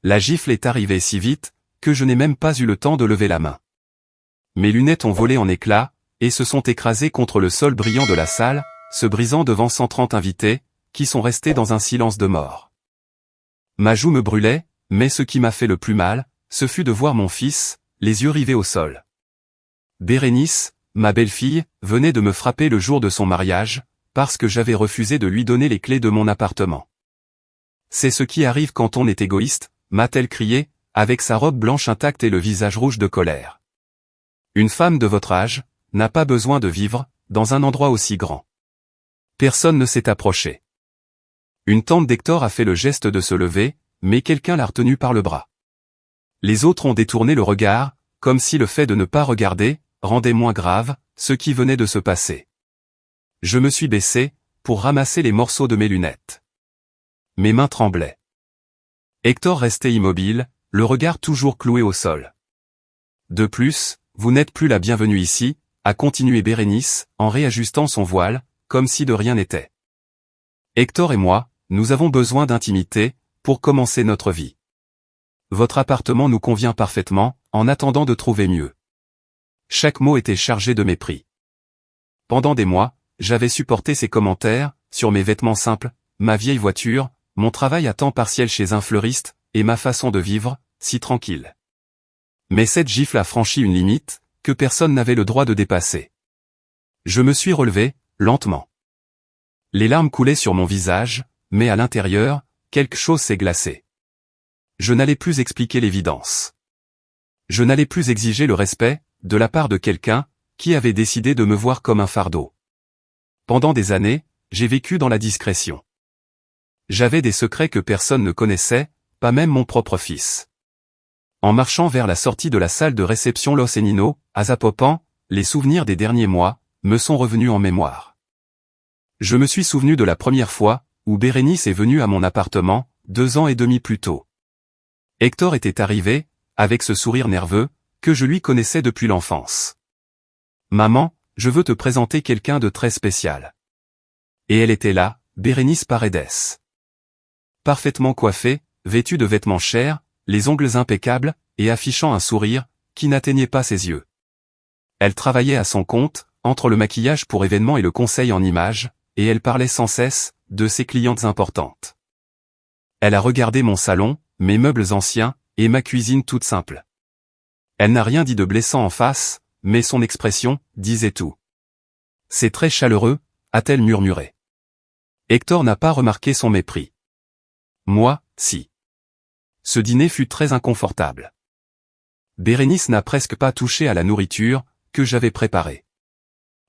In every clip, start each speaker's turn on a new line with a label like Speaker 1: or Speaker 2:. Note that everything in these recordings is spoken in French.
Speaker 1: La gifle est arrivée si vite, que je n'ai même pas eu le temps de lever la main. Mes lunettes ont volé en éclats, et se sont écrasées contre le sol brillant de la salle, se brisant devant 130 invités, qui sont restés dans un silence de mort. Ma joue me brûlait, mais ce qui m'a fait le plus mal, ce fut de voir mon fils, les yeux rivés au sol. Bérénice, ma belle-fille, venait de me frapper le jour de son mariage, parce que j'avais refusé de lui donner les clés de mon appartement. C'est ce qui arrive quand on est égoïste, m'a-t-elle crié, avec sa robe blanche intacte et le visage rouge de colère. Une femme de votre âge n'a pas besoin de vivre dans un endroit aussi grand. Personne ne s'est approché. Une tante d'Hector a fait le geste de se lever, mais quelqu'un l'a retenue par le bras. Les autres ont détourné le regard, comme si le fait de ne pas regarder rendait moins grave ce qui venait de se passer. Je me suis baissé pour ramasser les morceaux de mes lunettes. Mes mains tremblaient. Hector restait immobile, le regard toujours cloué au sol. De plus, vous n'êtes plus la bienvenue ici, a continué Bérénice, en réajustant son voile, comme si de rien n'était. Hector et moi, nous avons besoin d'intimité, pour commencer notre vie. Votre appartement nous convient parfaitement, en attendant de trouver mieux. Chaque mot était chargé de mépris. Pendant des mois, j'avais supporté ces commentaires, sur mes vêtements simples, ma vieille voiture, mon travail à temps partiel chez un fleuriste, et ma façon de vivre, si tranquille. Mais cette gifle a franchi une limite, que personne n'avait le droit de dépasser. Je me suis relevé, lentement. Les larmes coulaient sur mon visage, mais à l'intérieur, quelque chose s'est glacé. Je n'allais plus expliquer l'évidence. Je n'allais plus exiger le respect, de la part de quelqu'un, qui avait décidé de me voir comme un fardeau. Pendant des années, j'ai vécu dans la discrétion. J'avais des secrets que personne ne connaissait, pas même mon propre fils. En marchant vers la sortie de la salle de réception Los Enino, à Zapopan, les souvenirs des derniers mois, me sont revenus en mémoire. Je me suis souvenu de la première fois, où Bérénice est venue à mon appartement, 2 ans et demi plus tôt. Hector était arrivé, avec ce sourire nerveux, que je lui connaissais depuis l'enfance. Maman, je veux te présenter quelqu'un de très spécial. Et elle était là, Bérénice Paredes. Parfaitement coiffée, vêtue de vêtements chers, les ongles impeccables, et affichant un sourire, qui n'atteignait pas ses yeux. Elle travaillait à son compte, entre le maquillage pour événements et le conseil en images, et elle parlait sans cesse, de ses clientes importantes. Elle a regardé mon salon, mes meubles anciens, et ma cuisine toute simple. Elle n'a rien dit de blessant en face, mais son expression disait tout. C'est très chaleureux, a-t-elle murmuré. Hector n'a pas remarqué son mépris. Moi, si. Ce dîner fut très inconfortable. Bérénice n'a presque pas touché à la nourriture que j'avais préparée.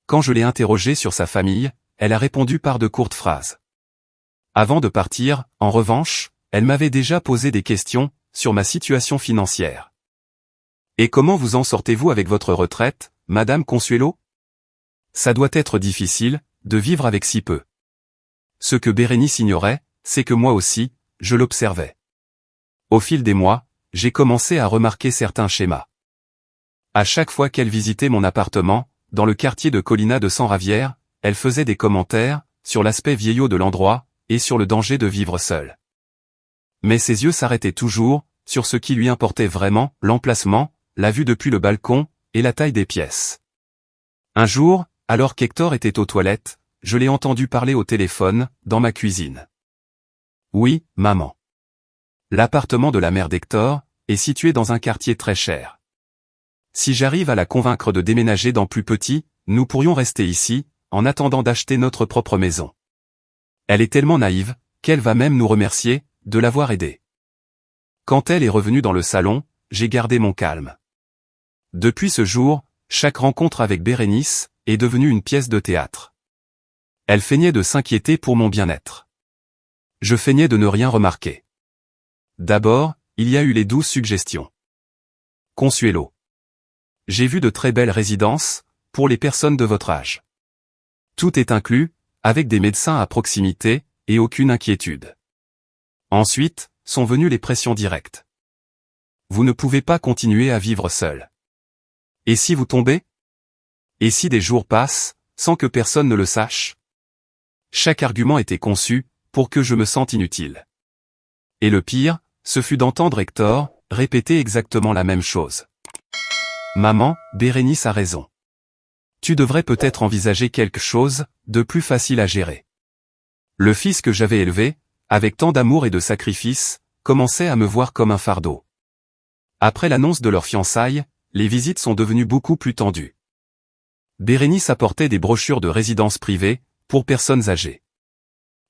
Speaker 1: Quand je l'ai interrogée sur sa famille, elle a répondu par de courtes phrases. Avant de partir, en revanche, elle m'avait déjà posé des questions sur ma situation financière. Et comment vous en sortez-vous avec votre retraite, Madame Consuelo? Ça doit être difficile, de vivre avec si peu. Ce que Bérénice ignorait, c'est que moi aussi, je l'observais. Au fil des mois, j'ai commencé à remarquer certains schémas. À chaque fois qu'elle visitait mon appartement, dans le quartier de Colina de San Javier, elle faisait des commentaires sur l'aspect vieillot de l'endroit et sur le danger de vivre seule. Mais ses yeux s'arrêtaient toujours sur ce qui lui importait vraiment, l'emplacement, la vue depuis le balcon et la taille des pièces. Un jour, alors qu'Hector était aux toilettes, je l'ai entendu parler au téléphone, dans ma cuisine. Oui, maman. L'appartement de la mère d'Hector est situé dans un quartier très cher. Si j'arrive à la convaincre de déménager dans plus petit, nous pourrions rester ici, en attendant d'acheter notre propre maison. Elle est tellement naïve, qu'elle va même nous remercier, de l'avoir aidée. Quand elle est revenue dans le salon, j'ai gardé mon calme. Depuis ce jour, chaque rencontre avec Bérénice est devenue une pièce de théâtre. Elle feignait de s'inquiéter pour mon bien-être. Je feignais de ne rien remarquer. D'abord, il y a eu les douces suggestions. Consuelo. J'ai vu de très belles résidences, pour les personnes de votre âge. Tout est inclus, avec des médecins à proximité, et aucune inquiétude. Ensuite, sont venues les pressions directes. Vous ne pouvez pas continuer à vivre seul. Et si vous tombez? Et si des jours passent, sans que personne ne le sache? Chaque argument était conçu, pour que je me sente inutile. Et le pire, ce fut d'entendre Hector répéter exactement la même chose. Maman, Bérénice a raison. Tu devrais peut-être envisager quelque chose de plus facile à gérer. Le fils que j'avais élevé, avec tant d'amour et de sacrifice, commençait à me voir comme un fardeau. Après l'annonce de leur fiançailles, les visites sont devenues beaucoup plus tendues. Bérénice apportait des brochures de résidences privées, pour personnes âgées.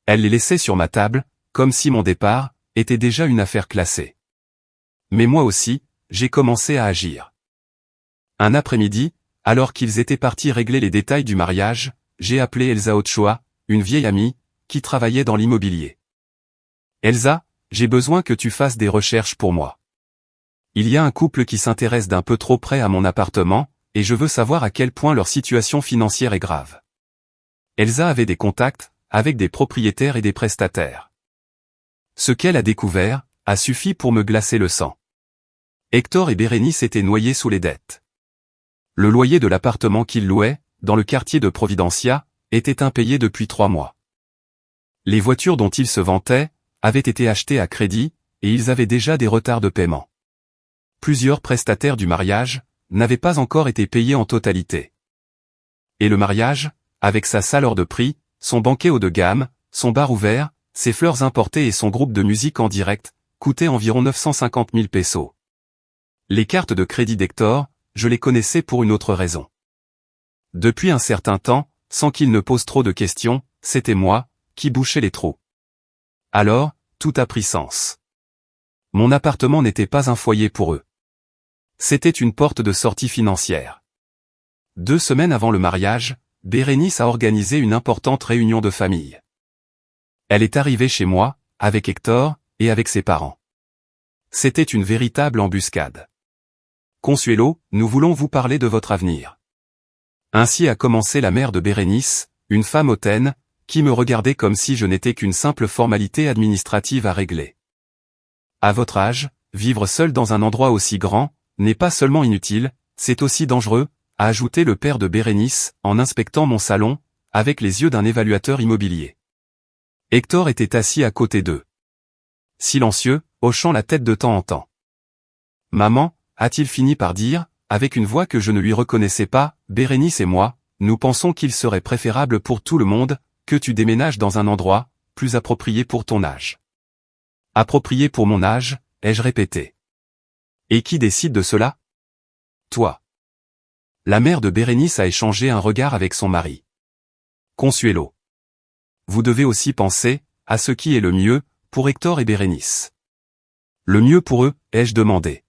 Speaker 1: Elle les laissait sur ma table, comme si mon départ était déjà une affaire classée. Mais moi aussi, j'ai commencé à agir. Un après-midi, alors qu'ils étaient partis régler les détails du mariage, j'ai appelé Elsa Ochoa, une vieille amie, qui travaillait dans l'immobilier. Elsa, j'ai besoin que tu fasses des recherches pour moi. Il y a un couple qui s'intéresse d'un peu trop près à mon appartement, et je veux savoir à quel point leur situation financière est grave. Elsa avait des contacts, avec des propriétaires et des prestataires. Ce qu'elle a découvert, a suffi pour me glacer le sang. Hector et Bérénice étaient noyés sous les dettes. Le loyer de l'appartement qu'ils louaient, dans le quartier de Providencia, était impayé depuis 3 mois. Les voitures dont ils se vantaient, avaient été achetées à crédit, et ils avaient déjà des retards de paiement. Plusieurs prestataires du mariage, n'avaient pas encore été payés en totalité. Et le mariage, avec sa salle hors de prix, son banquet haut de gamme, son bar ouvert, ses fleurs importées et son groupe de musique en direct, coûtaient environ 950 000 pesos. Les cartes de crédit d'Hector, je les connaissais pour une autre raison. Depuis un certain temps, sans qu'il ne pose trop de questions, c'était moi, qui bouchais les trous. Alors, tout a pris sens. Mon appartement n'était pas un foyer pour eux. C'était une porte de sortie financière. 2 semaines avant le mariage, Bérénice a organisé une importante réunion de famille. Elle est arrivée chez moi, avec Hector, et avec ses parents. C'était une véritable embuscade. Consuelo, nous voulons vous parler de votre avenir. Ainsi a commencé la mère de Bérénice, une femme hautaine, qui me regardait comme si je n'étais qu'une simple formalité administrative à régler. À votre âge, vivre seul dans un endroit aussi grand, n'est pas seulement inutile, c'est aussi dangereux, a ajouté le père de Bérénice, en inspectant mon salon, avec les yeux d'un évaluateur immobilier. Hector était assis à côté d'eux. Silencieux, hochant la tête de temps en temps. Maman, a-t-il fini par dire, avec une voix que je ne lui reconnaissais pas, Bérénice et moi, nous pensons qu'il serait préférable pour tout le monde, que tu déménages dans un endroit, plus approprié pour ton âge. Approprié pour mon âge, ai-je répété. Et qui décide de cela? Toi. La mère de Bérénice a échangé un regard avec son mari. Consuelo. Vous devez aussi penser, à ce qui est le mieux, pour Hector et Bérénice. Le mieux pour eux, ai-je demandé.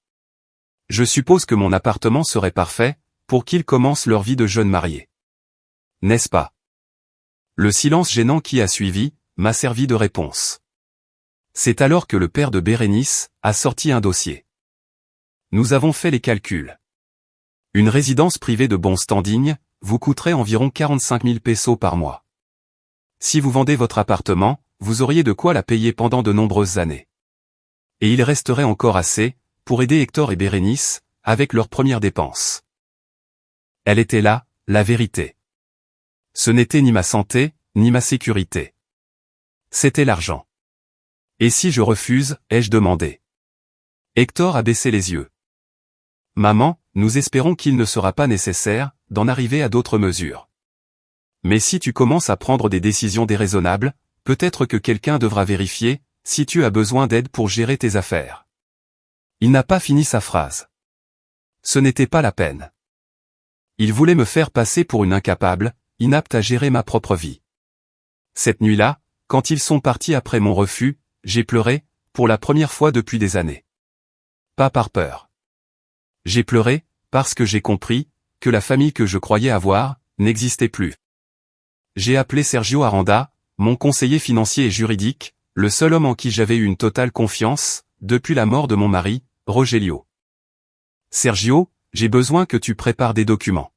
Speaker 1: Je suppose que mon appartement serait parfait, pour qu'ils commencent leur vie de jeunes mariés. N'est-ce pas? Le silence gênant qui a suivi, m'a servi de réponse. C'est alors que le père de Bérénice, a sorti un dossier. Nous avons fait les calculs. Une résidence privée de bon standing, vous coûterait environ 45 000 pesos par mois. Si vous vendez votre appartement, vous auriez de quoi la payer pendant de nombreuses années. Et il resterait encore assez, pour aider Hector et Bérénice, avec leurs premières dépenses. Elle était là, la vérité. Ce n'était ni ma santé, ni ma sécurité. C'était l'argent. Et si je refuse, ai-je demandé. Hector a baissé les yeux. Maman, nous espérons qu'il ne sera pas nécessaire, d'en arriver à d'autres mesures. Mais si tu commences à prendre des décisions déraisonnables, peut-être que quelqu'un devra vérifier, si tu as besoin d'aide pour gérer tes affaires. Il n'a pas fini sa phrase. Ce n'était pas la peine. Il voulait me faire passer pour une incapable, inapte à gérer ma propre vie. Cette nuit-là, quand ils sont partis après mon refus, j'ai pleuré, pour la première fois depuis des années. Pas par peur. J'ai pleuré, parce que j'ai compris, que la famille que je croyais avoir, n'existait plus. J'ai appelé Sergio Aranda, mon conseiller financier et juridique, le seul homme en qui j'avais eu une totale confiance, depuis la mort de mon mari, Rogelio. Sergio, j'ai besoin que tu prépares des documents.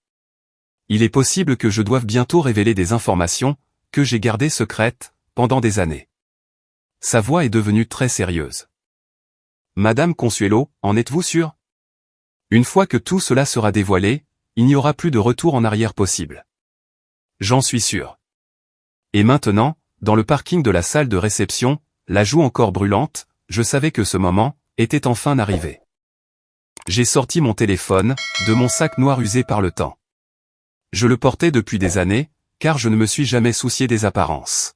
Speaker 1: Il est possible que je doive bientôt révéler des informations, que j'ai gardées secrètes, pendant des années. Sa voix est devenue très sérieuse. Madame Consuelo, en êtes-vous sûre? Une fois que tout cela sera dévoilé, il n'y aura plus de retour en arrière possible. J'en suis sûr. Et maintenant, dans le parking de la salle de réception, la joue encore brûlante, je savais que ce moment était enfin arrivé. J'ai sorti mon téléphone de mon sac noir usé par le temps. Je le portais depuis des années, car je ne me suis jamais soucié des apparences.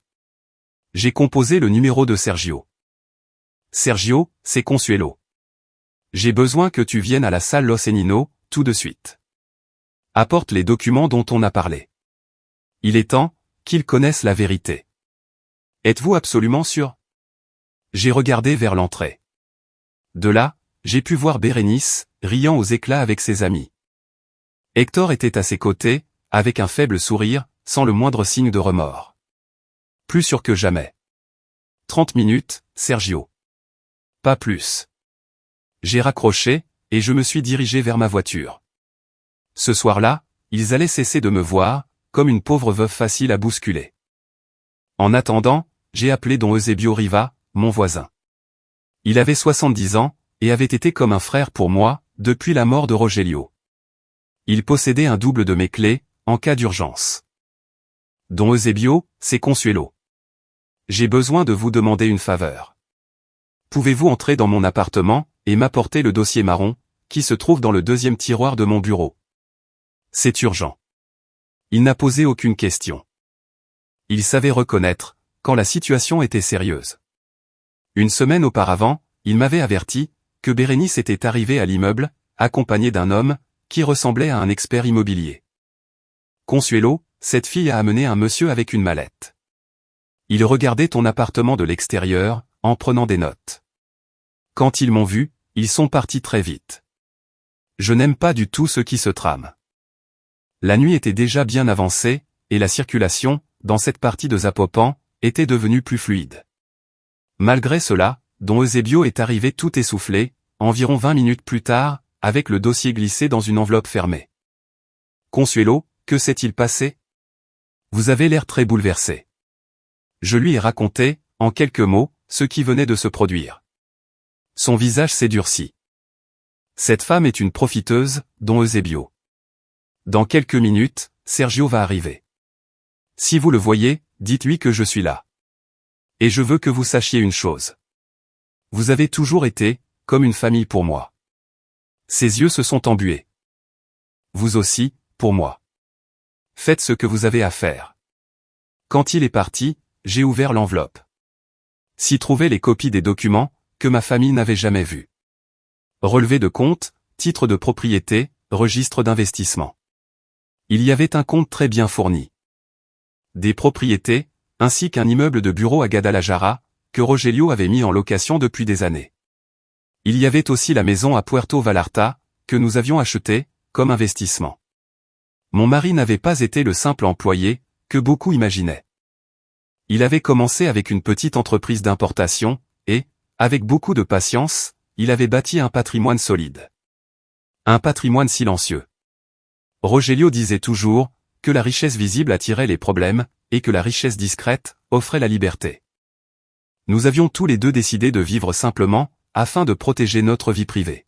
Speaker 1: J'ai composé le numéro de Sergio. Sergio, c'est Consuelo. J'ai besoin que tu viennes à la salle Los Eninos, tout de suite. Apporte les documents dont on a parlé. Il est temps qu'ils connaissent la vérité. Êtes-vous absolument sûr? J'ai regardé vers l'entrée. De là, j'ai pu voir Bérénice, riant aux éclats avec ses amis. Hector était à ses côtés, avec un faible sourire, sans le moindre signe de remords. Plus sûr que jamais. 30 minutes, Sergio. Pas plus. J'ai raccroché, et je me suis dirigé vers ma voiture. Ce soir-là, ils allaient cesser de me voir, comme une pauvre veuve facile à bousculer. En attendant, j'ai appelé don Eusebio Riva, mon voisin. Il avait 70 ans, et avait été comme un frère pour moi, depuis la mort de Rogelio. Il possédait un double de mes clés, en cas d'urgence. Don Eusebio, c'est Consuelo. J'ai besoin de vous demander une faveur. Pouvez-vous entrer dans mon appartement, et m'apporter le dossier marron, qui se trouve dans le deuxième tiroir de mon bureau? C'est urgent. Il n'a posé aucune question. Il savait reconnaître, quand la situation était sérieuse. Une semaine auparavant, il m'avait averti, que Bérénice était arrivée à l'immeuble, accompagnée d'un homme, qui ressemblait à un expert immobilier. Consuelo, cette fille a amené un monsieur avec une mallette. Il regardait ton appartement de l'extérieur, en prenant des notes. Quand ils m'ont vu, ils sont partis très vite. Je n'aime pas du tout ce qui se trame. La nuit était déjà bien avancée, et la circulation, dans cette partie de Zapopan, était devenue plus fluide. Malgré cela, don Eusebio est arrivé tout essoufflé, environ 20 minutes plus tard, avec le dossier glissé dans une enveloppe fermée. Consuelo, que s'est-il passé? Vous avez l'air très bouleversé. Je lui ai raconté, en quelques mots, ce qui venait de se produire. Son visage s'est durci. Cette femme est une profiteuse, don Eusebio. Dans quelques minutes, Sergio va arriver. Si vous le voyez, dites-lui que je suis là. Et je veux que vous sachiez une chose. Vous avez toujours été, comme une famille pour moi. Ses yeux se sont embués. Vous aussi, pour moi. Faites ce que vous avez à faire. Quand il est parti, j'ai ouvert l'enveloppe. S'y trouvaient les copies des documents, que ma famille n'avait jamais vus. Relevé de compte, titre de propriété, registre d'investissement. Il y avait un compte très bien fourni. Des propriétés, ainsi qu'un immeuble de bureau à Guadalajara, que Rogelio avait mis en location depuis des années. Il y avait aussi la maison à Puerto Vallarta, que nous avions achetée, comme investissement. Mon mari n'avait pas été le simple employé, que beaucoup imaginaient. Il avait commencé avec une petite entreprise d'importation, et, avec beaucoup de patience, il avait bâti un patrimoine solide. Un patrimoine silencieux. Rogelio disait toujours, que la richesse visible attirait les problèmes, et que la richesse discrète offrait la liberté. Nous avions tous les deux décidé de vivre simplement, afin de protéger notre vie privée.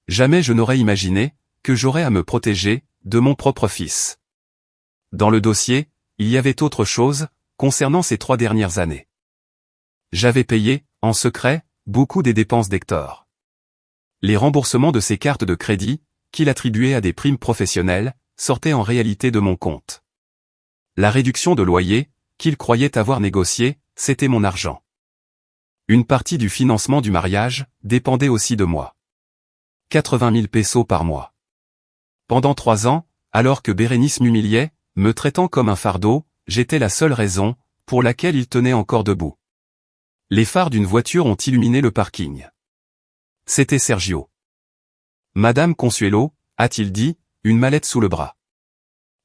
Speaker 1: Jamais je n'aurais imaginé, que j'aurais à me protéger, de mon propre fils. Dans le dossier, il y avait autre chose, concernant ces 3 dernières années. J'avais payé, en secret, beaucoup des dépenses d'Hector. Les remboursements de ses cartes de crédit, qu'il attribuait à des primes professionnelles, sortaient en réalité de mon compte. La réduction de loyer, qu'il croyait avoir négociée, c'était mon argent. Une partie du financement du mariage dépendait aussi de moi. 80 000 pesos par mois. Pendant 3 ans, alors que Bérénice m'humiliait, me traitant comme un fardeau, j'étais la seule raison pour laquelle il tenait encore debout. Les phares d'une voiture ont illuminé le parking. C'était Sergio. Madame Consuelo, a-t-il dit, une mallette sous le bras.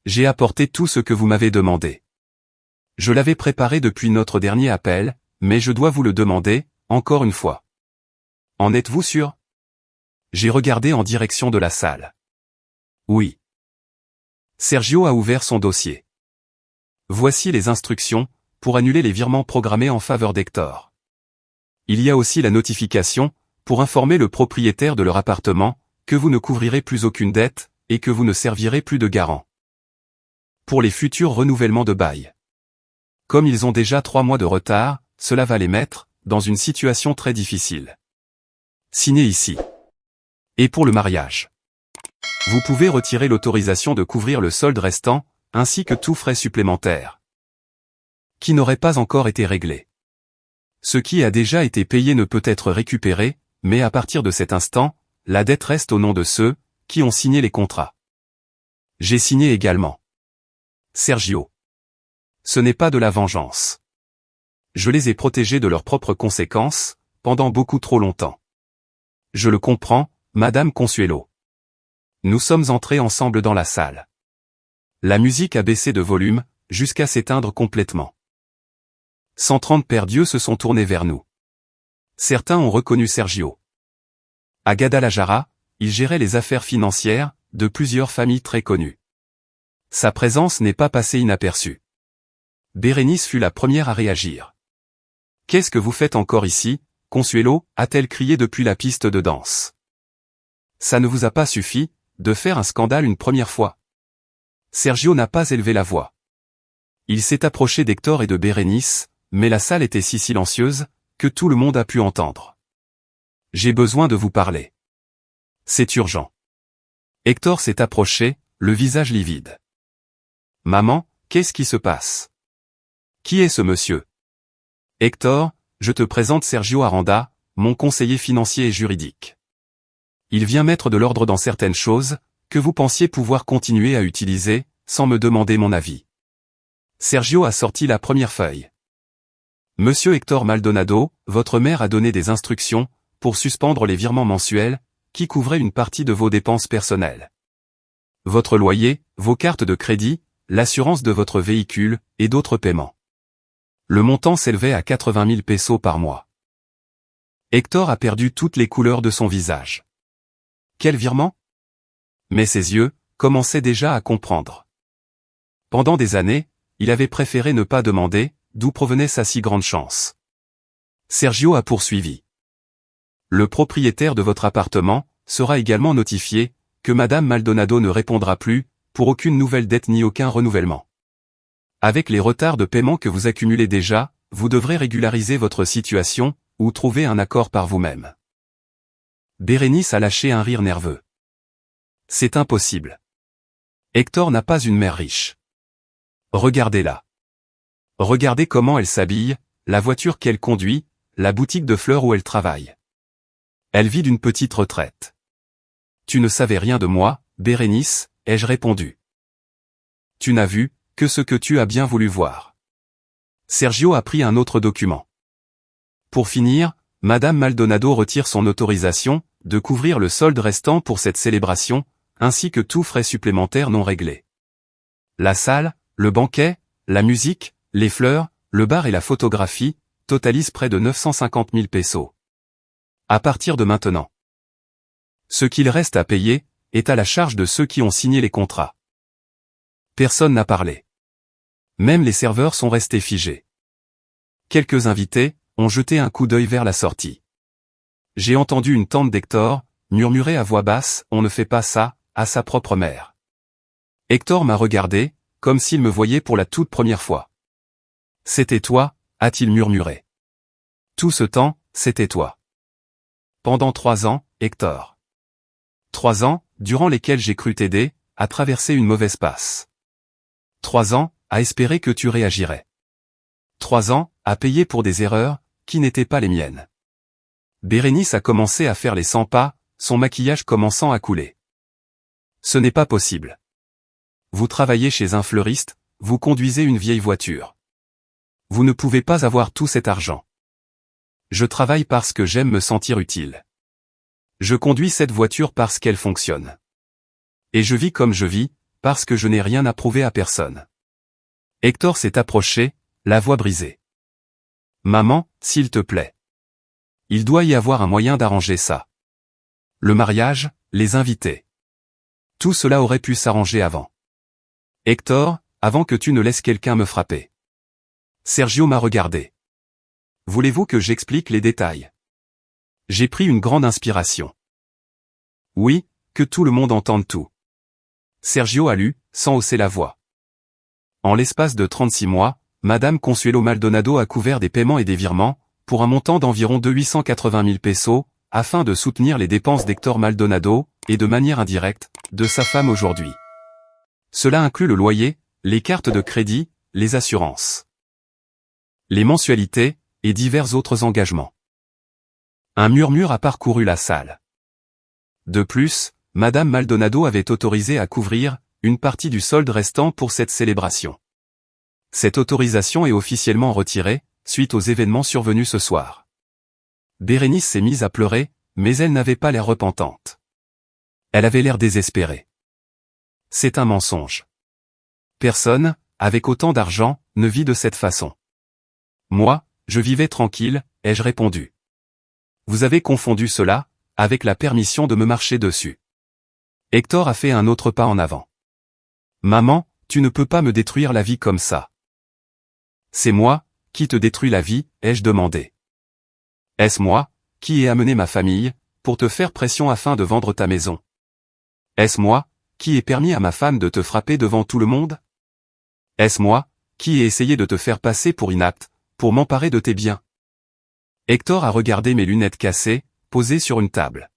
Speaker 1: J'ai apporté tout ce que vous m'avez demandé. Je l'avais préparé depuis notre dernier appel, mais je dois vous le demander, encore une fois. En êtes-vous sûr? J'ai regardé en direction de la salle. Oui. Sergio a ouvert son dossier. Voici les instructions, pour annuler les virements programmés en faveur d'Hector. Il y a aussi la notification, pour informer le propriétaire de leur appartement, que vous ne couvrirez plus aucune dette, et que vous ne servirez plus de garant. Pour les futurs renouvellements de bail. Comme ils ont déjà 3 mois de retard, cela va les mettre, dans une situation très difficile. Signez ici. Et pour le mariage. Vous pouvez retirer l'autorisation de couvrir le solde restant, ainsi que tout frais supplémentaire qui n'aurait pas encore été réglé. Ce qui a déjà été payé ne peut être récupéré, mais à partir de cet instant, la dette reste au nom de ceux qui ont signé les contrats. J'ai signé également. Sergio. Ce n'est pas de la vengeance. Je les ai protégés de leurs propres conséquences, pendant beaucoup trop longtemps. Je le comprends, Madame Consuelo. Nous sommes entrés ensemble dans la salle. La musique a baissé de volume, jusqu'à s'éteindre complètement. 130 pères Dieu se sont tournés vers nous. Certains ont reconnu Sergio. À Guadalajara, il gérait les affaires financières de plusieurs familles très connues. Sa présence n'est pas passée inaperçue. Bérénice fut la première à réagir. « Qu'est-ce que vous faites encore ici, Consuelo » a-t-elle crié depuis la piste de danse. « Ça ne vous a pas suffi, de faire un scandale une première fois ?» Sergio n'a pas élevé la voix. Il s'est approché d'Hector et de Bérénice, mais la salle était si silencieuse, que tout le monde a pu entendre. « J'ai besoin de vous parler. C'est urgent. » Hector s'est approché, le visage livide. « Maman, qu'est-ce qui se passe? Qui est ce monsieur? » Hector, je te présente Sergio Aranda, mon conseiller financier et juridique. Il vient mettre de l'ordre dans certaines choses, que vous pensiez pouvoir continuer à utiliser, sans me demander mon avis. Sergio a sorti la première feuille. Monsieur Hector Maldonado, votre mère a donné des instructions, pour suspendre les virements mensuels, qui couvraient une partie de vos dépenses personnelles. Votre loyer, vos cartes de crédit, l'assurance de votre véhicule, et d'autres paiements. Le montant s'élevait à 80 000 pesos par mois. Hector a perdu toutes les couleurs de son visage. Quel virement? Mais ses yeux commençaient déjà à comprendre. Pendant des années, il avait préféré ne pas demander d'où provenait sa si grande chance. Sergio a poursuivi. Le propriétaire de votre appartement sera également notifié que Madame Maldonado ne répondra plus pour aucune nouvelle dette ni aucun renouvellement. Avec les retards de paiement que vous accumulez déjà, vous devrez régulariser votre situation ou trouver un accord par vous-même. Bérénice a lâché un rire nerveux. C'est impossible. Hector n'a pas une mère riche. Regardez-la. Regardez comment elle s'habille, la voiture qu'elle conduit, la boutique de fleurs où elle travaille. Elle vit d'une petite retraite. Tu ne savais rien de moi, Bérénice, ai-je répondu. Tu n'as vu que ce que tu as bien voulu voir. Sergio a pris un autre document. Pour finir, Madame Maldonado retire son autorisation de couvrir le solde restant pour cette célébration, ainsi que tout frais supplémentaires non réglés. La salle, le banquet, la musique, les fleurs, le bar et la photographie totalisent près de 950 000 pesos. À partir de maintenant, ce qu'il reste à payer est à la charge de ceux qui ont signé les contrats. Personne n'a parlé. Même les serveurs sont restés figés. Quelques invités ont jeté un coup d'œil vers la sortie. J'ai entendu une tante d'Hector murmurer à voix basse « On ne fait pas ça » à sa propre mère. Hector m'a regardé, comme s'il me voyait pour la toute première fois. « C'était toi » a-t-il murmuré. « Tout ce temps, c'était toi. » Pendant 3 ans, Hector. 3 ans, durant lesquels j'ai cru t'aider, à traverser une mauvaise passe. 3 ans, à espérer que tu réagirais. 3 ans, à payer pour des erreurs, qui n'étaient pas les miennes. Bérénice a commencé à faire les 100 pas, son maquillage commençant à couler. Ce n'est pas possible. Vous travaillez chez un fleuriste, vous conduisez une vieille voiture. Vous ne pouvez pas avoir tout cet argent. Je travaille parce que j'aime me sentir utile. Je conduis cette voiture parce qu'elle fonctionne. Et je vis comme je vis, parce que je n'ai rien à prouver à personne. Hector s'est approché, la voix brisée. Maman, s'il te plaît. Il doit y avoir un moyen d'arranger ça. Le mariage, les invités. Tout cela aurait pu s'arranger avant. Hector, avant que tu ne laisses quelqu'un me frapper. Sergio m'a regardé. Voulez-vous que j'explique les détails? J'ai pris une grande inspiration. Oui, que tout le monde entende tout. Sergio a lu, sans hausser la voix. En l'espace de 36 mois, Madame Consuelo Maldonado a couvert des paiements et des virements, pour un montant d'environ 880 000 pesos, afin de soutenir les dépenses d'Héctor Maldonado, et de manière indirecte, de sa femme aujourd'hui. Cela inclut le loyer, les cartes de crédit, les assurances, les mensualités, et divers autres engagements. Un murmure a parcouru la salle. De plus, Madame Maldonado avait autorisé à couvrir une partie du solde restant pour cette célébration. Cette autorisation est officiellement retirée, suite aux événements survenus ce soir. Bérénice s'est mise à pleurer, mais elle n'avait pas l'air repentante. Elle avait l'air désespérée. C'est un mensonge. Personne, avec autant d'argent, ne vit de cette façon. Moi, je vivais tranquille, ai-je répondu. Vous avez confondu cela, avec la permission de me marcher dessus. Héctor a fait un autre pas en avant. Maman, tu ne peux pas me détruire la vie comme ça. C'est moi, qui te détruis la vie, ai-je demandé. Est-ce moi, qui ai amené ma famille, pour te faire pression afin de vendre ta maison? Est-ce moi, qui ai permis à ma femme de te frapper devant tout le monde? Est-ce moi, qui ai essayé de te faire passer pour inapte, pour m'emparer de tes biens? Héctor a regardé mes lunettes cassées, posées sur une table.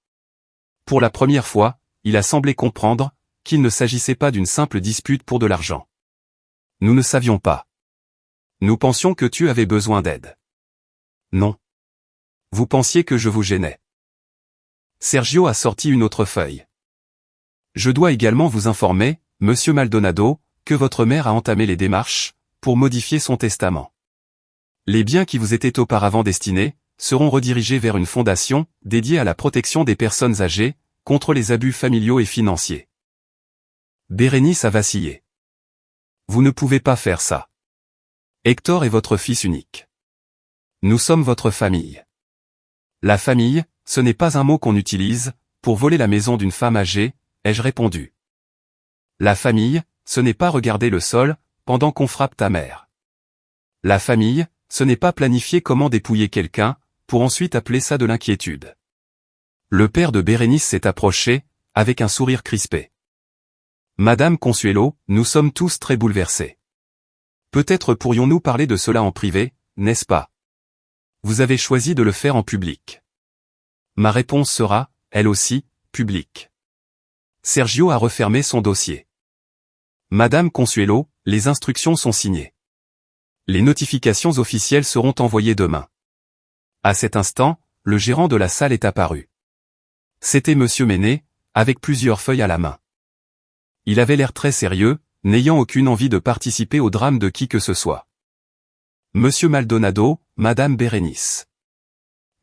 Speaker 1: Pour la première fois, il a semblé comprendre qu'il ne s'agissait pas d'une simple dispute pour de l'argent. Nous ne savions pas. Nous pensions que tu avais besoin d'aide. Non. Vous pensiez que je vous gênais. Sergio a sorti une autre feuille. Je dois également vous informer, Monsieur Maldonado, que votre mère a entamé les démarches pour modifier son testament. Les biens qui vous étaient auparavant destinés seront redirigés vers une fondation dédiée à la protection des personnes âgées contre les abus familiaux et financiers. Bérénice a vacillé. Vous ne pouvez pas faire ça. Héctor est votre fils unique. Nous sommes votre famille. La famille, ce n'est pas un mot qu'on utilise pour voler la maison d'une femme âgée, ai-je répondu. La famille, ce n'est pas regarder le sol pendant qu'on frappe ta mère. La famille, ce n'est pas planifier comment dépouiller quelqu'un pour ensuite appeler ça de l'inquiétude. Le père de Bérénice s'est approché, avec un sourire crispé. Madame Consuelo, nous sommes tous très bouleversés. Peut-être pourrions-nous parler de cela en privé, n'est-ce pas? Vous avez choisi de le faire en public. Ma réponse sera, elle aussi, publique. Sergio a refermé son dossier. Madame Consuelo, les instructions sont signées. Les notifications officielles seront envoyées demain. À cet instant, le gérant de la salle est apparu. C'était Monsieur Méné, avec plusieurs feuilles à la main. Il avait l'air très sérieux, n'ayant aucune envie de participer au drame de qui que ce soit. Monsieur Maldonado, Madame Bérénice.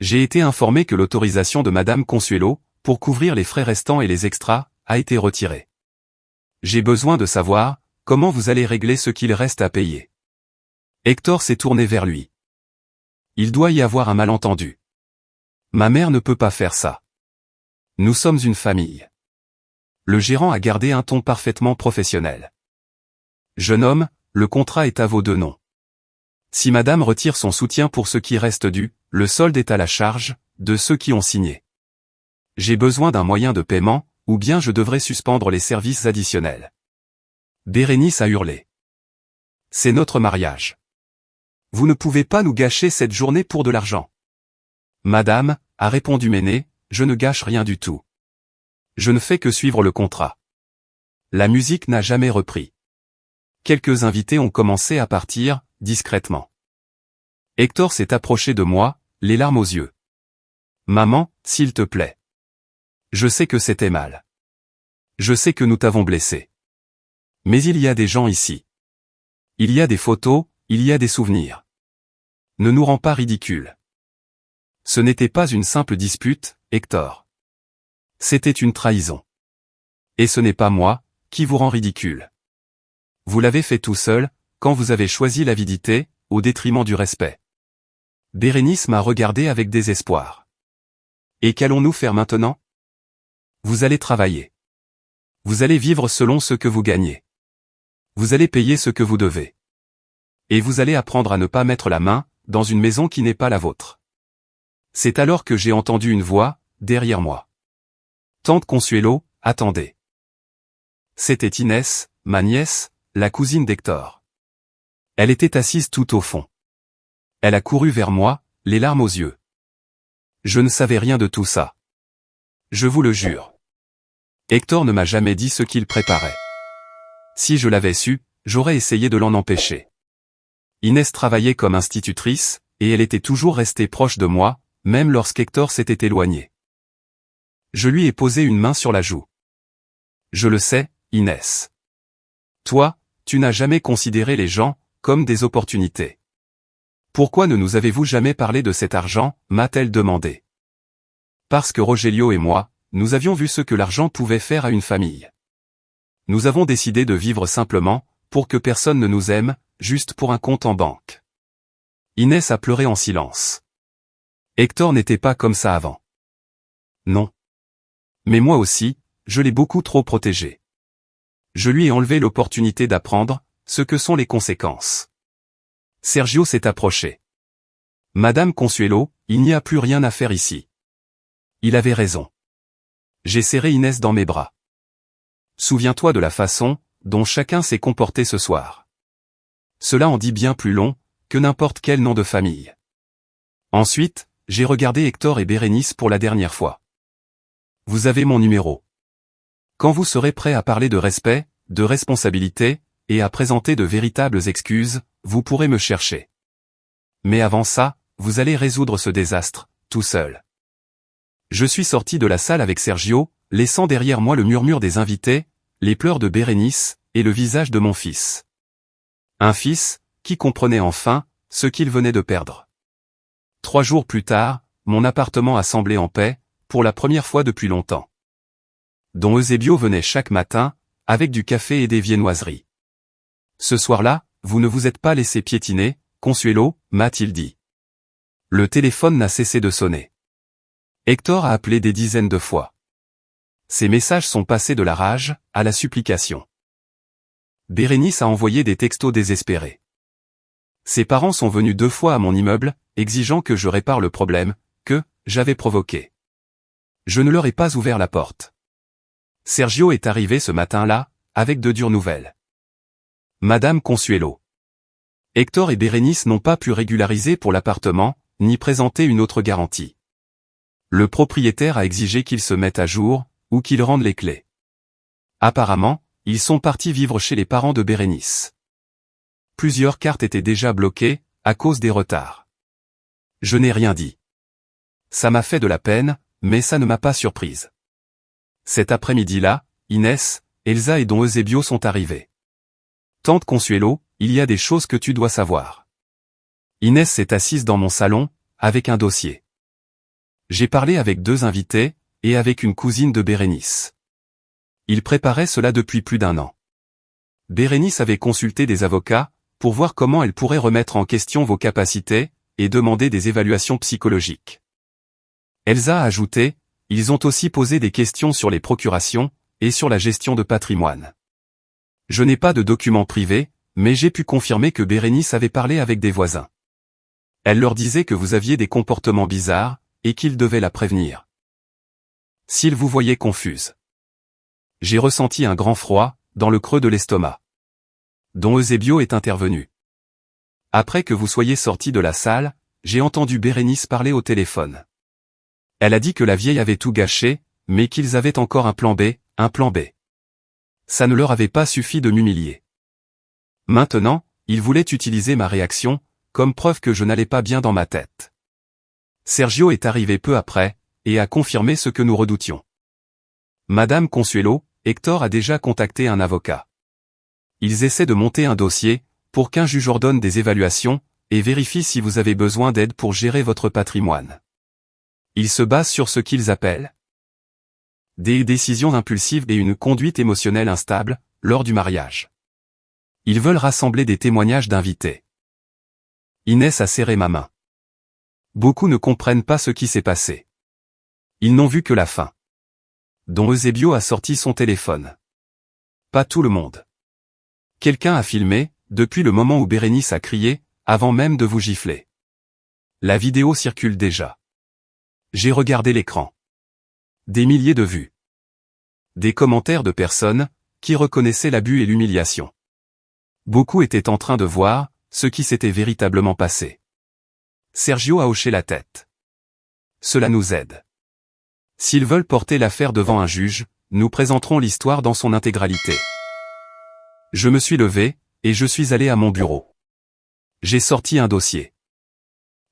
Speaker 1: J'ai été informé que l'autorisation de Madame Consuelo, pour couvrir les frais restants et les extras, a été retirée. J'ai besoin de savoir, comment vous allez régler ce qu'il reste à payer. Héctor s'est tourné vers lui. Il doit y avoir un malentendu. Ma mère ne peut pas faire ça. Nous sommes une famille. Le gérant a gardé un ton parfaitement professionnel. Jeune homme, le contrat est à vos deux noms. Si madame retire son soutien pour ce qui reste dû, le solde est à la charge de ceux qui ont signé. J'ai besoin d'un moyen de paiement, ou bien je devrais suspendre les services additionnels. Bérénice a hurlé. C'est notre mariage. Vous ne pouvez pas nous gâcher cette journée pour de l'argent. Madame, a répondu Méné, je ne gâche rien du tout. Je ne fais que suivre le contrat. La musique n'a jamais repris. Quelques invités ont commencé à partir, discrètement. Héctor s'est approché de moi, les larmes aux yeux. Maman, s'il te plaît. Je sais que c'était mal. Je sais que nous t'avons blessé. Mais il y a des gens ici. Il y a des photos, il y a des souvenirs. Ne nous rends pas ridicules. Ce n'était pas une simple dispute, Héctor. C'était une trahison. Et ce n'est pas moi, qui vous rend ridicule. Vous l'avez fait tout seul, quand vous avez choisi l'avidité, au détriment du respect. Bérénice m'a regardé avec désespoir. Et qu'allons-nous faire maintenant? Vous allez travailler. Vous allez vivre selon ce que vous gagnez. Vous allez payer ce que vous devez. Et vous allez apprendre à ne pas mettre la main dans une maison qui n'est pas la vôtre. C'est alors que j'ai entendu une voix, derrière moi. Tante Consuelo, attendez. C'était Inès, ma nièce, la cousine d'Héctor. Elle était assise tout au fond. Elle a couru vers moi, les larmes aux yeux. Je ne savais rien de tout ça. Je vous le jure. Hector ne m'a jamais dit ce qu'il préparait. Si je l'avais su, j'aurais essayé de l'en empêcher. Inès travaillait comme institutrice, et elle était toujours restée proche de moi, même lorsqu'Hector s'était éloigné. Je lui ai posé une main sur la joue. Je le sais, Inès. Toi, tu n'as jamais considéré les gens comme des opportunités. Pourquoi ne nous avez-vous jamais parlé de cet argent, m'a-t-elle demandé. Parce que Rogelio et moi, nous avions vu ce que l'argent pouvait faire à une famille. Nous avons décidé de vivre simplement, pour que personne ne nous aime, juste pour un compte en banque. Inès a pleuré en silence. Hector n'était pas comme ça avant. Non. Mais moi aussi, je l'ai beaucoup trop protégé. Je lui ai enlevé l'opportunité d'apprendre ce que sont les conséquences. Sergio s'est approché. Madame Consuelo, il n'y a plus rien à faire ici. Il avait raison. J'ai serré Inès dans mes bras. Souviens-toi de la façon dont chacun s'est comporté ce soir. Cela en dit bien plus long que n'importe quel nom de famille. Ensuite, j'ai regardé Hector et Bérénice pour la dernière fois. Vous avez mon numéro. Quand vous serez prêt à parler de respect, de responsabilité, et à présenter de véritables excuses, vous pourrez me chercher. Mais avant ça, vous allez résoudre ce désastre, tout seul. Je suis sorti de la salle avec Sergio, laissant derrière moi le murmure des invités, les pleurs de Bérénice, et le visage de mon fils. Un fils, qui comprenait enfin ce qu'il venait de perdre. 3 jours plus tard, mon appartement a semblé en paix, pour la première fois depuis longtemps. Don Eusebio venait chaque matin, avec du café et des viennoiseries. Ce soir-là, vous ne vous êtes pas laissé piétiner, Consuelo, m'a-t-il dit. Le téléphone n'a cessé de sonner. Hector a appelé des dizaines de fois. Ses messages sont passés de la rage à la supplication. Bérénice a envoyé des textos désespérés. Ses parents sont venus 2 fois à mon immeuble, exigeant que je répare le problème que j'avais provoqué. Je ne leur ai pas ouvert la porte. Sergio est arrivé ce matin-là, avec de dures nouvelles. Madame Consuelo. Hector et Bérénice n'ont pas pu régulariser pour l'appartement, ni présenter une autre garantie. Le propriétaire a exigé qu'ils se mettent à jour, ou qu'ils rendent les clés. Apparemment, ils sont partis vivre chez les parents de Bérénice. Plusieurs cartes étaient déjà bloquées, à cause des retards. Je n'ai rien dit. Ça m'a fait de la peine, mais ça ne m'a pas surprise. Cet après-midi-là, Inès, Elsa et Don Eusebio sont arrivés. Tante Consuelo, il y a des choses que tu dois savoir. Inès s'est assise dans mon salon, avec un dossier. J'ai parlé avec 2 invités, et avec une cousine de Bérénice. Ils préparaient cela depuis plus d'1 an. Bérénice avait consulté des avocats, pour voir comment elle pourrait remettre en question vos capacités, et demander des évaluations psychologiques. Elsa a ajouté, ils ont aussi posé des questions sur les procurations, et sur la gestion de patrimoine. Je n'ai pas de documents privés, mais j'ai pu confirmer que Bérénice avait parlé avec des voisins. Elle leur disait que vous aviez des comportements bizarres, et qu'ils devaient la prévenir. S'ils vous voyaient confuse. J'ai ressenti un grand froid, dans le creux de l'estomac. Don Eusebio est intervenu. Après que vous soyez sorti de la salle, j'ai entendu Bérénice parler au téléphone. Elle a dit que la vieille avait tout gâché, mais qu'ils avaient encore un plan B, un plan B. Ça ne leur avait pas suffi de m'humilier. Maintenant, ils voulaient utiliser ma réaction, comme preuve que je n'allais pas bien dans ma tête. Sergio est arrivé peu après, et a confirmé ce que nous redoutions. Madame Consuelo, Hector a déjà contacté un avocat. Ils essaient de monter un dossier, pour qu'un juge ordonne des évaluations, et vérifie si vous avez besoin d'aide pour gérer votre patrimoine. Ils se basent sur ce qu'ils appellent des décisions impulsives et une conduite émotionnelle instable, lors du mariage. Ils veulent rassembler des témoignages d'invités. Inès a serré ma main. Beaucoup ne comprennent pas ce qui s'est passé. Ils n'ont vu que la fin. Don Eusebio a sorti son téléphone. Pas tout le monde. Quelqu'un a filmé, depuis le moment où Bérénice a crié, avant même de vous gifler. La vidéo circule déjà. J'ai regardé l'écran. Des milliers de vues. Des commentaires de personnes, qui reconnaissaient l'abus et l'humiliation. Beaucoup étaient en train de voir, ce qui s'était véritablement passé. Sergio a hoché la tête. Cela nous aide. S'ils veulent porter l'affaire devant un juge, nous présenterons l'histoire dans son intégralité. Je me suis levé, et je suis allé à mon bureau. J'ai sorti un dossier.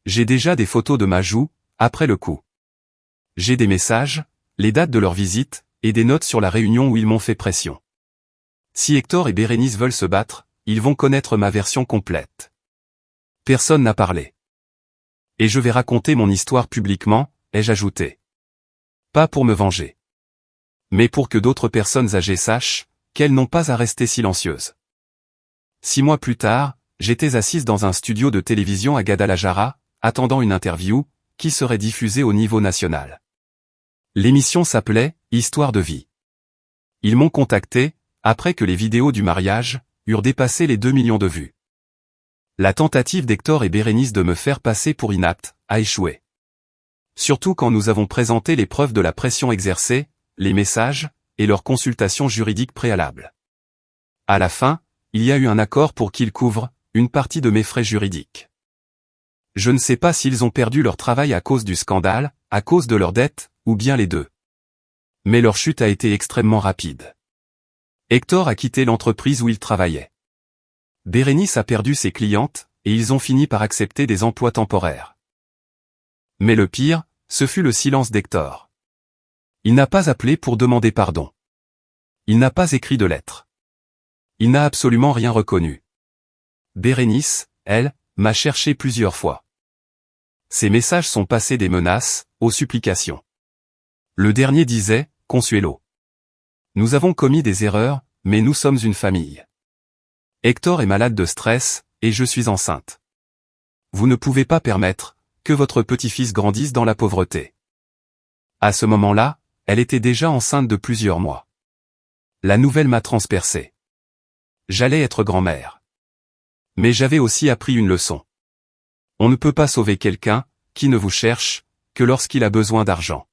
Speaker 1: J'ai déjà des photos de ma joue, après le coup. J'ai des messages, les dates de leur visite, et des notes sur la réunion où ils m'ont fait pression. Si Hector et Bérénice veulent se battre, ils vont connaître ma version complète. Personne n'a parlé. Et je vais raconter mon histoire publiquement, ai-je ajouté. Pas pour me venger. Mais pour que d'autres personnes âgées sachent qu'elles n'ont pas à rester silencieuses. 6 mois plus tard, j'étais assise dans un studio de télévision à Guadalajara, attendant une interview, qui serait diffusée au niveau national. L'émission s'appelait « Histoire de vie ». Ils m'ont contacté, après que les vidéos du mariage eurent dépassé les 2 millions de vues. La tentative d'Hector et Bérénice de me faire passer pour inapte a échoué. Surtout quand nous avons présenté les preuves de la pression exercée, les messages, et leurs consultations juridiques préalables. À la fin, il y a eu un accord pour qu'ils couvrent une partie de mes frais juridiques. Je ne sais pas s'ils ont perdu leur travail à cause du scandale, à cause de leurs dettes, ou bien les deux. Mais leur chute a été extrêmement rapide. Hector a quitté l'entreprise où il travaillait. Bérénice a perdu ses clientes, et ils ont fini par accepter des emplois temporaires. Mais le pire, ce fut le silence d'Hector. Il n'a pas appelé pour demander pardon. Il n'a pas écrit de lettre. Il n'a absolument rien reconnu. Bérénice, elle, m'a cherché plusieurs fois. Ses messages sont passés des menaces aux supplications. Le dernier disait, « Consuelo. Nous avons commis des erreurs, mais nous sommes une famille. Hector est malade de stress, et je suis enceinte. Vous ne pouvez pas permettre que votre petit-fils grandisse dans la pauvreté. » À ce moment-là, elle était déjà enceinte de plusieurs mois. La nouvelle m'a transpercé. J'allais être grand-mère. Mais j'avais aussi appris une leçon. On ne peut pas sauver quelqu'un qui ne vous cherche que lorsqu'il a besoin d'argent.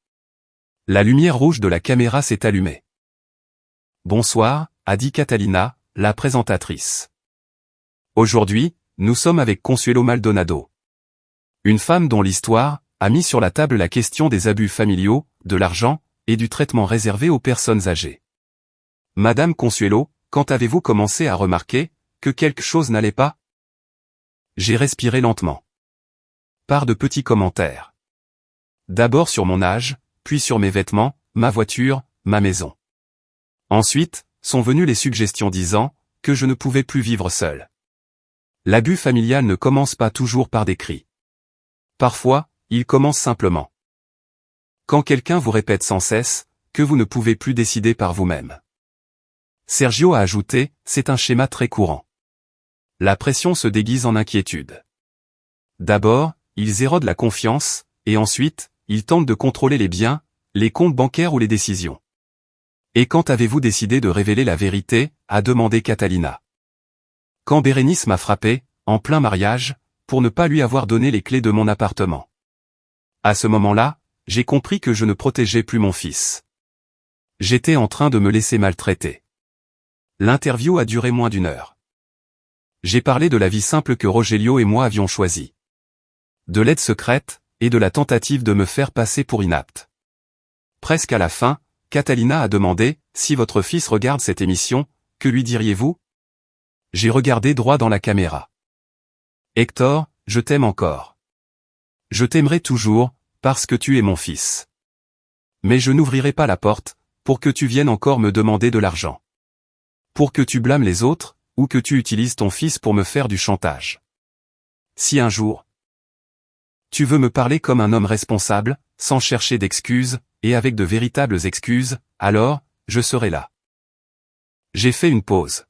Speaker 1: La lumière rouge de la caméra s'est allumée. Bonsoir, a dit Catalina, la présentatrice. Aujourd'hui, nous sommes avec Consuelo Maldonado. Une femme dont l'histoire a mis sur la table la question des abus familiaux, de l'argent, et du traitement réservé aux personnes âgées. Madame Consuelo, quand avez-vous commencé à remarquer que quelque chose n'allait pas? J'ai respiré lentement. Par de petits commentaires. D'abord sur mon âge, puis sur mes vêtements, ma voiture, ma maison. Ensuite, sont venues les suggestions disant que je ne pouvais plus vivre seul. L'abus familial ne commence pas toujours par des cris. Parfois, il commence simplement. Quand quelqu'un vous répète sans cesse que vous ne pouvez plus décider par vous-même. Sergio a ajouté, c'est un schéma très courant. La pression se déguise en inquiétude. D'abord, ils érodent la confiance, et ensuite, ils tentent de contrôler les biens, les comptes bancaires ou les décisions. Et quand avez-vous décidé de révéler la vérité, a demandé Catalina. Quand Bérénice m'a frappé, en plein mariage, pour ne pas lui avoir donné les clés de mon appartement. À ce moment-là, j'ai compris que je ne protégeais plus mon fils. J'étais en train de me laisser maltraiter. L'interview a duré moins d'1 heure. J'ai parlé de la vie simple que Rogelio et moi avions choisie. De l'aide secrète, et de la tentative de me faire passer pour inapte. Presque à la fin, Catalina a demandé, si votre fils regarde cette émission, que lui diriez-vous? J'ai regardé droit dans la caméra. Hector, je t'aime encore. Je t'aimerai toujours, parce que tu es mon fils. Mais je n'ouvrirai pas la porte, pour que tu viennes encore me demander de l'argent. Pour que tu blâmes les autres, ou que tu utilises ton fils pour me faire du chantage. Si un jour, tu veux me parler comme un homme responsable, sans chercher d'excuses, et avec de véritables excuses, alors, je serai là. J'ai fait une pause.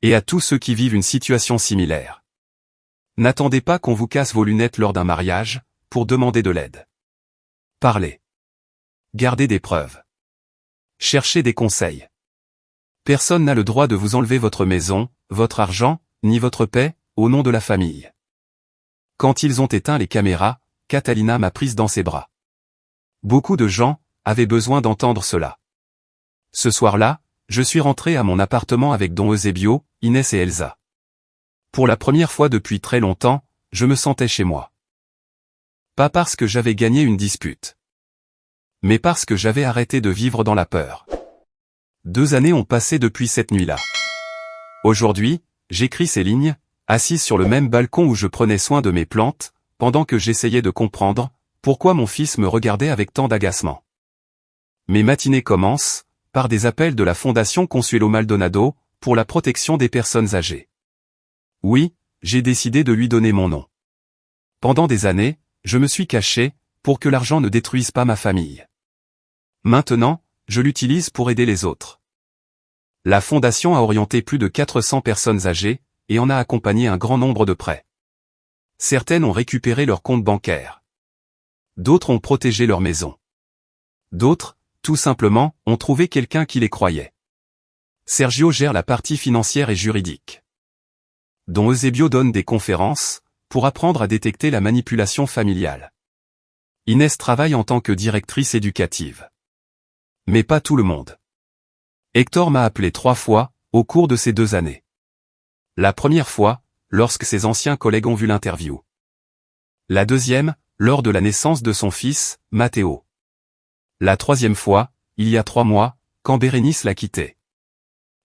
Speaker 1: Et à tous ceux qui vivent une situation similaire. N'attendez pas qu'on vous casse vos lunettes lors d'un mariage, pour demander de l'aide. Parlez. Gardez des preuves. Cherchez des conseils. Personne n'a le droit de vous enlever votre maison, votre argent, ni votre paix, au nom de la famille. Quand ils ont éteint les caméras, Catalina m'a prise dans ses bras. Beaucoup de gens avaient besoin d'entendre cela. Ce soir-là, je suis rentré à mon appartement avec Don Eusebio, Inès et Elsa. Pour la première fois depuis très longtemps, je me sentais chez moi. Pas parce que j'avais gagné une dispute, mais parce que j'avais arrêté de vivre dans la peur. 2 années ont passé depuis cette nuit-là. Aujourd'hui, j'écris ces lignes, assise sur le même balcon où je prenais soin de mes plantes, pendant que j'essayais de comprendre pourquoi mon fils me regardait avec tant d'agacement. Mes matinées commencent par des appels de la Fondation Consuelo Maldonado pour la protection des personnes âgées. Oui, j'ai décidé de lui donner mon nom. Pendant des années, je me suis caché pour que l'argent ne détruise pas ma famille. Maintenant, je l'utilise pour aider les autres. La Fondation a orienté plus de 400 personnes âgées et en a accompagné un grand nombre de prêts. Certaines ont récupéré leur compte bancaire. D'autres ont protégé leur maison. D'autres, tout simplement, ont trouvé quelqu'un qui les croyait. Sergio gère la partie financière et juridique. Don Eusebio donne des conférences pour apprendre à détecter la manipulation familiale. Inès travaille en tant que directrice éducative. Mais pas tout le monde. Hector m'a appelé 3 fois au cours de ces 2 années. La première fois, lorsque ses anciens collègues ont vu l'interview. La deuxième, lors de la naissance de son fils, Matteo. La troisième fois, il y a 3 mois, quand Bérénice l'a quitté.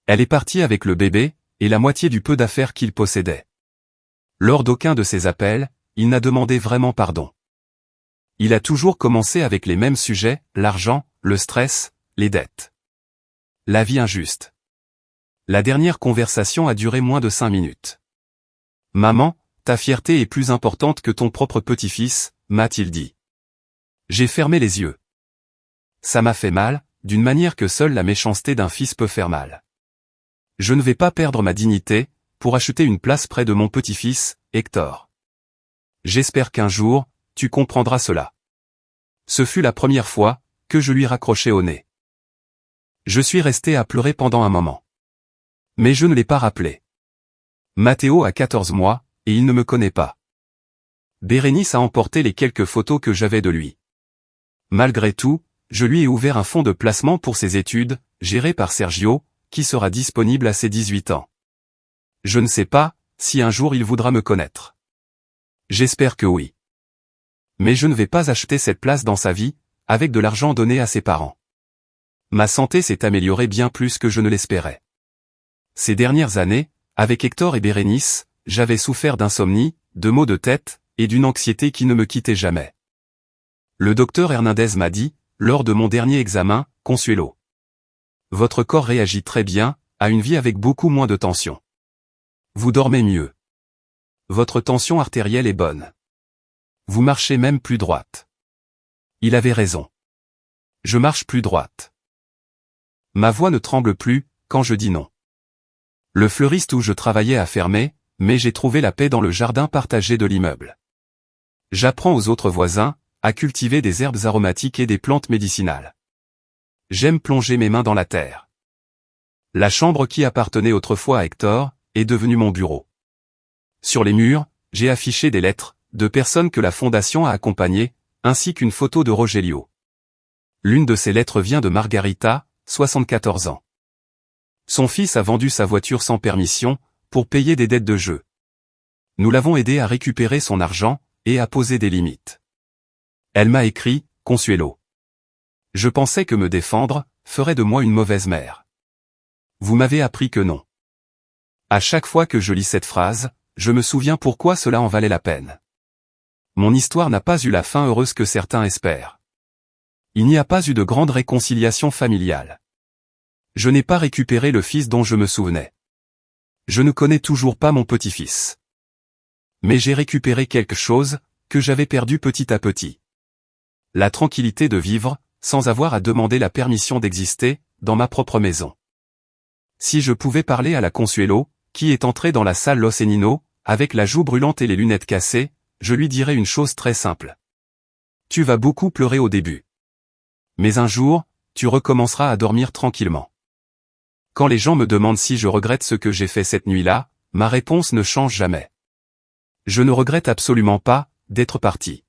Speaker 1: Elle est partie avec le bébé, et la moitié du peu d'affaires qu'il possédait. Lors d'aucun de ses appels, il n'a demandé vraiment pardon. Il a toujours commencé avec les mêmes sujets, l'argent, le stress, les dettes. La vie injuste. La dernière conversation a duré moins de 5 minutes. Maman, ta fierté est plus importante que ton propre petit-fils, m'a-t-il dit. J'ai fermé les yeux. Ça m'a fait mal, d'une manière que seule la méchanceté d'un fils peut faire mal. Je ne vais pas perdre ma dignité pour acheter une place près de mon petit-fils, Hector. J'espère qu'un jour, tu comprendras cela. Ce fut la première fois que je lui raccrochai au nez. Je suis resté à pleurer pendant un moment. Mais je ne l'ai pas rappelé. Matteo a 14 mois, et il ne me connaît pas. Bérénice a emporté les quelques photos que j'avais de lui. Malgré tout, je lui ai ouvert un fonds de placement pour ses études, géré par Sergio, qui sera disponible à ses 18 ans. Je ne sais pas si un jour il voudra me connaître. J'espère que oui. Mais je ne vais pas acheter cette place dans sa vie, avec de l'argent donné à ses parents. Ma santé s'est améliorée bien plus que je ne l'espérais. Ces dernières années, avec Hector et Bérénice, j'avais souffert d'insomnie, de maux de tête, et d'une anxiété qui ne me quittait jamais. Le docteur Hernandez m'a dit, lors de mon dernier examen, Consuelo. Votre corps réagit très bien, à une vie avec beaucoup moins de tension. Vous dormez mieux. Votre tension artérielle est bonne. Vous marchez même plus droite. Il avait raison. Je marche plus droite. Ma voix ne tremble plus, quand je dis non. Le fleuriste où je travaillais a fermé, mais j'ai trouvé la paix dans le jardin partagé de l'immeuble. J'apprends aux autres voisins à cultiver des herbes aromatiques et des plantes médicinales. J'aime plonger mes mains dans la terre. La chambre qui appartenait autrefois à Hector est devenue mon bureau. Sur les murs, j'ai affiché des lettres de personnes que la Fondation a accompagnées, ainsi qu'une photo de Rogelio. L'une de ces lettres vient de Margarita, 74 ans. Son fils a vendu sa voiture sans permission, pour payer des dettes de jeu. Nous l'avons aidé à récupérer son argent, et à poser des limites. Elle m'a écrit, Consuelo. Je pensais que me défendre ferait de moi une mauvaise mère. Vous m'avez appris que non. À chaque fois que je lis cette phrase, je me souviens pourquoi cela en valait la peine. Mon histoire n'a pas eu la fin heureuse que certains espèrent. Il n'y a pas eu de grande réconciliation familiale. Je n'ai pas récupéré le fils dont je me souvenais. Je ne connais toujours pas mon petit-fils. Mais j'ai récupéré quelque chose que j'avais perdu petit à petit. La tranquillité de vivre, sans avoir à demander la permission d'exister, dans ma propre maison. Si je pouvais parler à la Consuelo, qui est entrée dans la salle Los Enino, avec la joue brûlante et les lunettes cassées, je lui dirais une chose très simple. Tu vas beaucoup pleurer au début. Mais un jour, tu recommenceras à dormir tranquillement. Quand les gens me demandent si je regrette ce que j'ai fait cette nuit-là, ma réponse ne change jamais. Je ne regrette absolument pas d'être parti.